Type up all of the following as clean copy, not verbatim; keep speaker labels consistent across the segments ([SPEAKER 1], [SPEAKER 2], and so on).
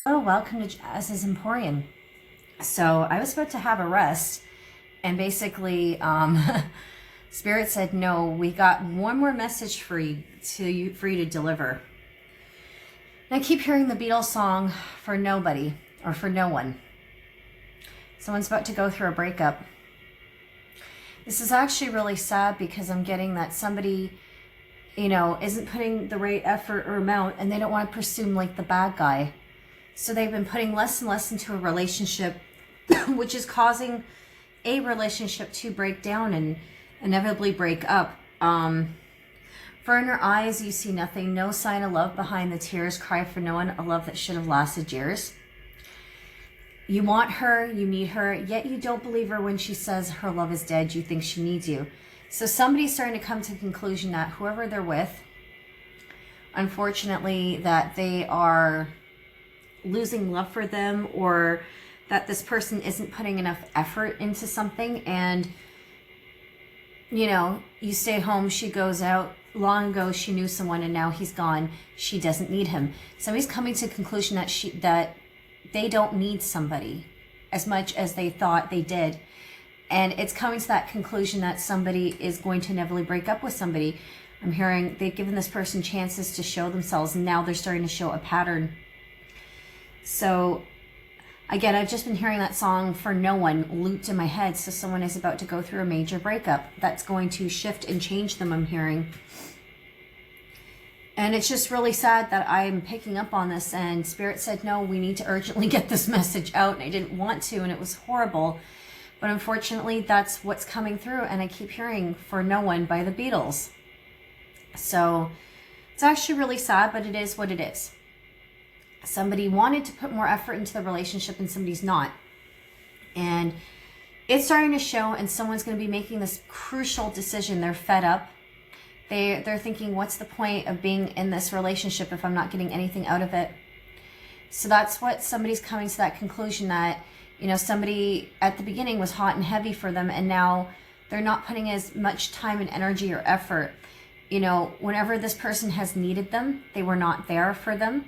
[SPEAKER 1] Oh, welcome to Jazemporium. So I was about to have a rest, and basically, Spirit said, "No, we got one more message for you to deliver." And I keep hearing the Beatles song "For Nobody" or "For No One." Someone's about to go through a breakup. This is actually really sad because I'm getting that somebody, isn't putting the right effort or amount, and they don't want to presume like the bad guy. So they've been putting less and less into a relationship, which is causing a relationship to break down and inevitably break up. For in her eyes, you see nothing, no sign of love behind the tears, cry for no one, a love that should have lasted years. You want her, you need her, yet you don't believe her when she says her love is dead, you think she needs you. So somebody's starting to come to the conclusion that whoever they're with, unfortunately, that they are losing love for them, or that this person isn't putting enough effort into something. And you stay home, she goes out, long ago she knew someone and now he's gone, she doesn't need him. Somebody's coming to the conclusion that they don't need somebody as much as they thought they did. And it's coming to that conclusion that somebody is going to inevitably break up with somebody. I'm hearing they've given this person chances to show themselves, and now they're starting to show a pattern. So again, I've just been hearing that song "For No One" looped in my head. So someone is about to go through a major breakup that's going to shift and change them, I'm hearing. And it's just really sad that I'm picking up on this, and Spirit said, no, we need to urgently get this message out. And I didn't want to, and it was horrible. But unfortunately, that's what's coming through. And I keep hearing "For No One" by the Beatles. So it's actually really sad, but it is what it is. Somebody wanted to put more effort into the relationship and somebody's not. And it's starting to show, and someone's going to be making this crucial decision. They're fed up. They're thinking, what's the point of being in this relationship if I'm not getting anything out of it? So that's what somebody's coming to that conclusion, that, somebody at the beginning was hot and heavy for them, and now they're not putting as much time and energy or effort. Whenever this person has needed them, they were not there for them.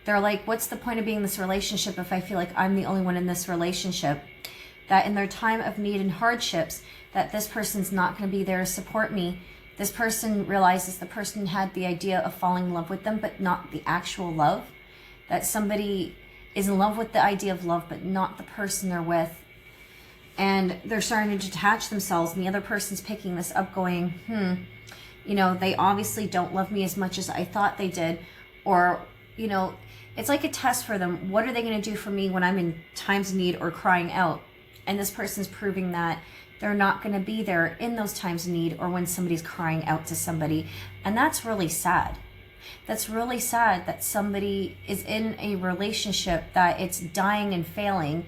[SPEAKER 1] They're like, what's the point of being in this relationship if I feel like I'm the only one in this relationship? That in their time of need and hardships, that this person's not going to be there to support me. This person realizes the person had the idea of falling in love with them, but not the actual love. That somebody is in love with the idea of love, but not the person they're with. And they're starting to detach themselves, and the other person's picking this up going, they obviously don't love me as much as I thought they did. Or, it's like a test for them. What are they going to do for me when I'm in times of need or crying out? And this person's proving that they're not going to be there in those times of need or when somebody's crying out to somebody. And that's really sad. That's really sad that somebody is in a relationship that it's dying and failing.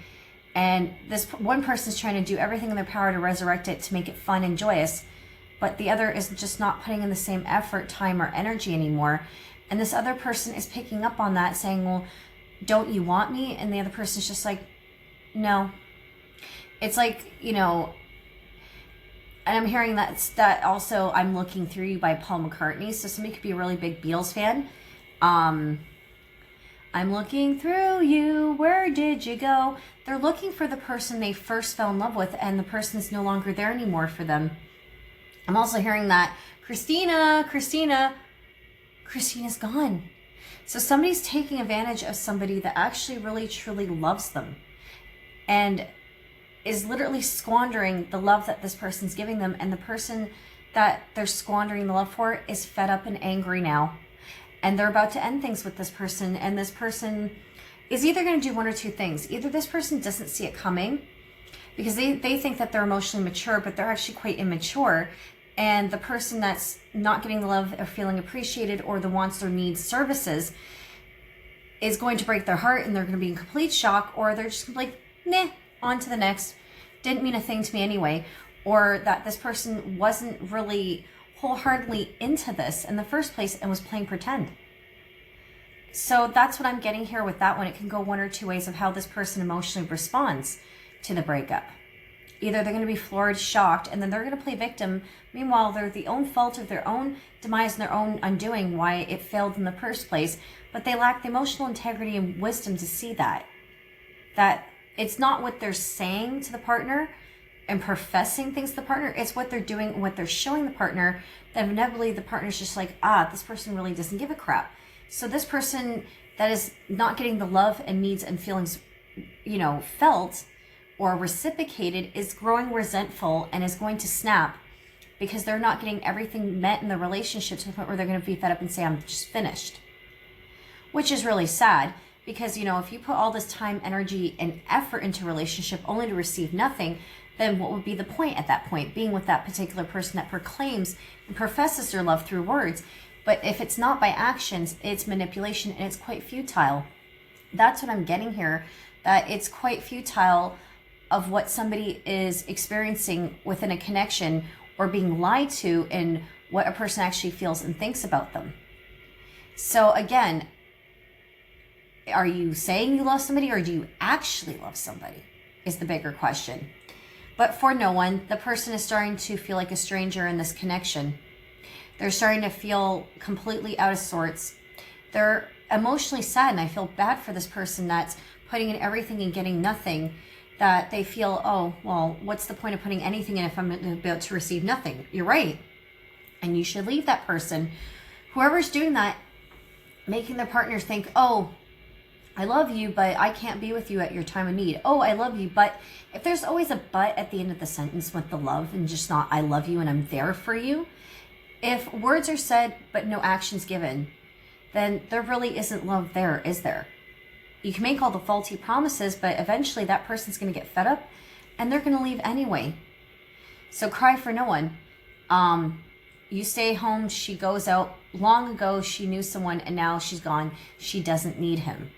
[SPEAKER 1] And this one person's trying to do everything in their power to resurrect it, to make it fun and joyous. But the other is just not putting in the same effort, time, or energy anymore. And this other person is picking up on that, saying, well, don't you want me? And the other person's just like, no. It's like, and I'm hearing that also "I'm Looking Through You" by Paul McCartney. So somebody could be a really big Beatles fan. I'm looking through you, where did you go? They're looking for the person they first fell in love with, and the person is no longer there anymore for them. I'm also hearing that Christina's gone. So somebody's taking advantage of somebody that actually really truly loves them and is literally squandering the love that this person's giving them. And the person that they're squandering the love for is fed up and angry now. And they're about to end things with this person. And this person is either going to do one or two things. Either this person doesn't see it coming because they think that they're emotionally mature, but they're actually quite immature. And the person that's not getting the love or feeling appreciated or the wants or needs services is going to break their heart, and they're going to be in complete shock, or they're just like, nah, on to the next. Didn't mean a thing to me anyway. Or that this person wasn't really wholeheartedly into this in the first place and was playing pretend. So that's what I'm getting here with that one. It can go one or two ways of how this person emotionally responds to the breakup. Either they're going to be floored, shocked, and then they're going to play victim. Meanwhile, they're the own fault of their own demise and their own undoing why it failed in the first place. But they lack the emotional integrity and wisdom to see that it's not what they're saying to the partner and professing things to the partner. It's what they're doing and what they're showing the partner, that inevitably the partner's just like, this person really doesn't give a crap. So this person that is not getting the love and needs and feelings, felt or reciprocated is growing resentful and is going to snap because they're not getting everything met in the relationship to the point where they're going to be fed up and say, I'm just finished. Which is really sad because, if you put all this time, energy, and effort into a relationship only to receive nothing, then what would be the point at that point? Being with that particular person that proclaims and professes their love through words. But if it's not by actions, it's manipulation and it's quite futile. That's what I'm getting here, that it's quite futile of what somebody is experiencing within a connection or being lied to in what a person actually feels and thinks about them. So again, are you saying you love somebody or do you actually love somebody is the bigger question. But for no one, the person is starting to feel like a stranger in this connection. They're starting to feel completely out of sorts. They're emotionally sad, and I feel bad for this person that's putting in everything and getting nothing, that they feel, oh, well, what's the point of putting anything in if I'm about to receive nothing? You're right. And you should leave that person. Whoever's doing that, making their partners think, oh, I love you, but I can't be with you at your time of need. Oh, I love you, but if there's always a but at the end of the sentence with the love and just not I love you and I'm there for you, if words are said but no actions given, then there really isn't love there, is there? You can make all the faulty promises, but eventually that person's going to get fed up and they're going to leave anyway. So cry for no one. You stay home, she goes out. Long ago, she knew someone and now she's gone. She doesn't need him.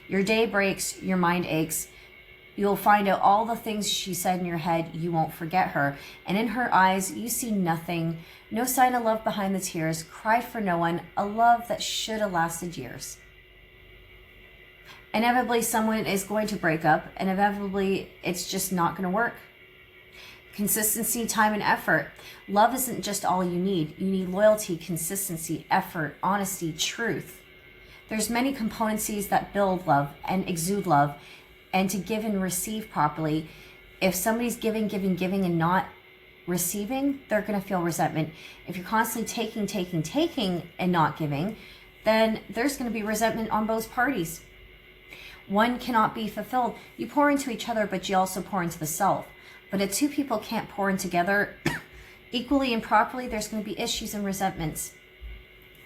[SPEAKER 1] Your day breaks, your mind aches. You'll find out all the things she said in your head. You won't forget her. And in her eyes, you see nothing. No sign of love behind the tears. Cry for no one. A love that should have lasted years. Inevitably, someone is going to break up. And inevitably, it's just not going to work. Consistency, time, and effort. Love isn't just all you need. You need loyalty, consistency, effort, honesty, truth. There's many componencies that build love and exude love. And to give and receive properly, if somebody's giving and not receiving, they're going to feel resentment. If you're constantly taking and not giving, then there's going to be resentment on both parties. One cannot be fulfilled. You pour into each other, but you also pour into the self. But if two people can't pour in together equally and properly, there's going to be issues and resentments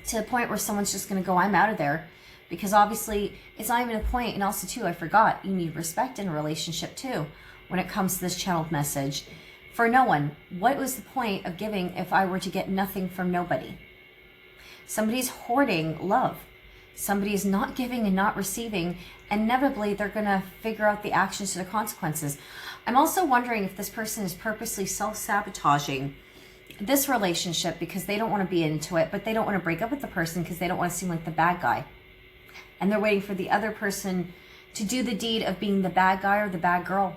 [SPEAKER 1] to the point where someone's just going to go, I'm out of there. Because obviously, it's not even a point. And also, too, I forgot, you need respect in a relationship, too, when it comes to this channeled message. For no one, what was the point of giving if I were to get nothing from nobody? Somebody's hoarding love. Somebody's not giving and not receiving. And inevitably, they're going to figure out the actions to the consequences. I'm also wondering if this person is purposely self-sabotaging this relationship because they don't want to be into it, but they don't want to break up with the person because they don't want to seem like the bad guy. And they're waiting for the other person to do the deed of being the bad guy or the bad girl.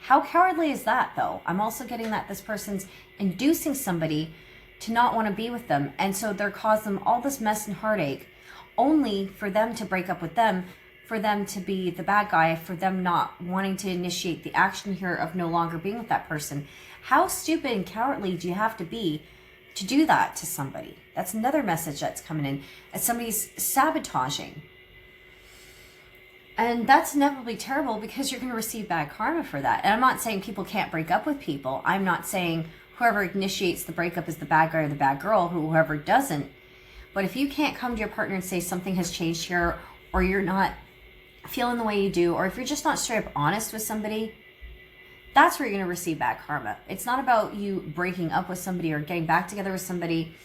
[SPEAKER 1] How cowardly is that, though? I'm also getting that this person's inducing somebody to not want to be with them. And so they're causing them all this mess and heartache only for them to break up with them, for them to be the bad guy, for them not wanting to initiate the action here of no longer being with that person. How stupid and cowardly do you have to be to do that to somebody? That's another message that's coming in, as somebody's sabotaging. And that's inevitably terrible because you're going to receive bad karma for that. And I'm not saying people can't break up with people. I'm not saying whoever initiates the breakup is the bad guy or the bad girl, whoever doesn't. But if you can't come to your partner and say something has changed here, or you're not feeling the way you do, or if you're just not straight up honest with somebody, that's where you're going to receive bad karma. It's not about you breaking up with somebody or getting back together with somebody.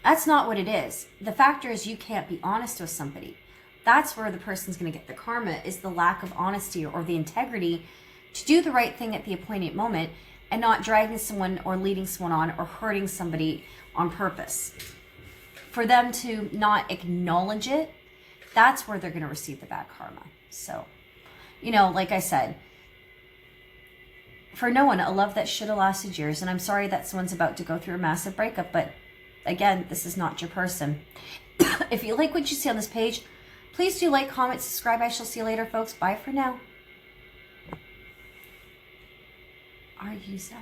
[SPEAKER 1] That's not what it is. The factor is you can't be honest with somebody. That's where the person's going to get the karma, is the lack of honesty or the integrity to do the right thing at the appointed moment and not dragging someone or leading someone on or hurting somebody on purpose. For them to not acknowledge it, that's where they're going to receive the bad karma. So, like I said, for no one, a love that should have lasted years. And I'm sorry that someone's about to go through a massive breakup, but again, this is not your person. If you like what you see on this page, please do like, comment, subscribe. I shall see you later, folks. Bye for now. Are you sad?